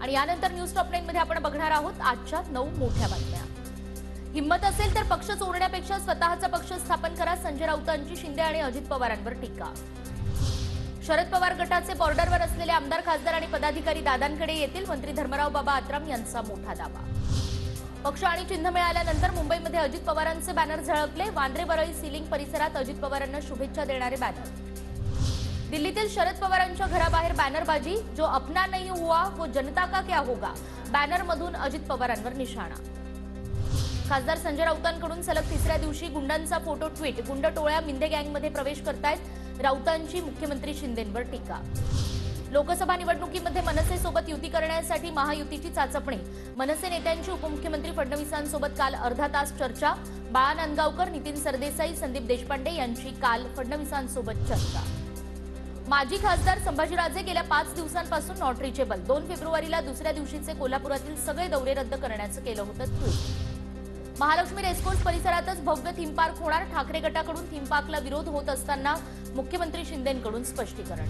आणि यानंतर news top 9 मध्ये आपण बघणार आहोत आजच्या 9 मोठ्या बातम्या। हिम्मत असेल तर पक्ष चोरण्यापेक्षा स्वतःचा पक्ष स्थापन करा, संजय राऊतांची शिंदे आणि अजित पवारांवर टीका। शरद पवार गटाचे बॉर्डरवर असलेले आमदार, खासदार आणि पदाधिकारी दादांकडे येतील, मंत्री धर्मराव बाबा आत्राम यांचा मोठा दावा। पक्ष आणि चिन्ह मिळाल्यानंतर मुंबईमध्ये अजित पवारांचे बॅनर झळकले, वांद्रे वरळी सीलिंग परिसरात अजित पवारांना शुभेच्छा देणारे बॅनर। दिल्लीतील शरद पवारांच्या घराबाहेर बॅनरबाजी, जो अपना नहीं हुआ वो जनता का क्या होगा, बॅनरमधून अजित पवारांवर निशाणा। खासदार संजय राऊतांकडून सलग तिसऱ्या दिवशी गुंडांचा फोटो ट्विट, गुंड टोळ्या मिंदे गँगमध्ये प्रवेश करतायत, राऊतांची मुख्यमंत्री शिंदेंवर टीका। लोकसभा निवडणुकीमध्ये मनसेसोबत युती करण्यासाठी महायुतीची चाचपणी, मनसे नेत्यांची उपमुख्यमंत्री फडणवीसांसोबत काल अर्धा तास चर्चा, बाळा नांदगावकर, नितीन सरदेसाई, संदीप देशपांडे यांची काल फडणवीसांसोबत चर्चा। माजी खासदार संभाजीराजे गेल्या 5 दिवसांपासून नॉट रिचेबल, 2 फेब्रुवारीला दुसऱ्या दिवशीचे कोल्हापुरातील सगळे दौरे रद्द करण्याचं केलं होतं ट्विट। महालक्ष्मी रेसकोर्स परिसरातच भव्य थीम पार्क होणार, ठाकरे गटाकडून थीम पार्कला विरोध होत असताना मुख्यमंत्री शिंदेंकडून स्पष्टीकरण।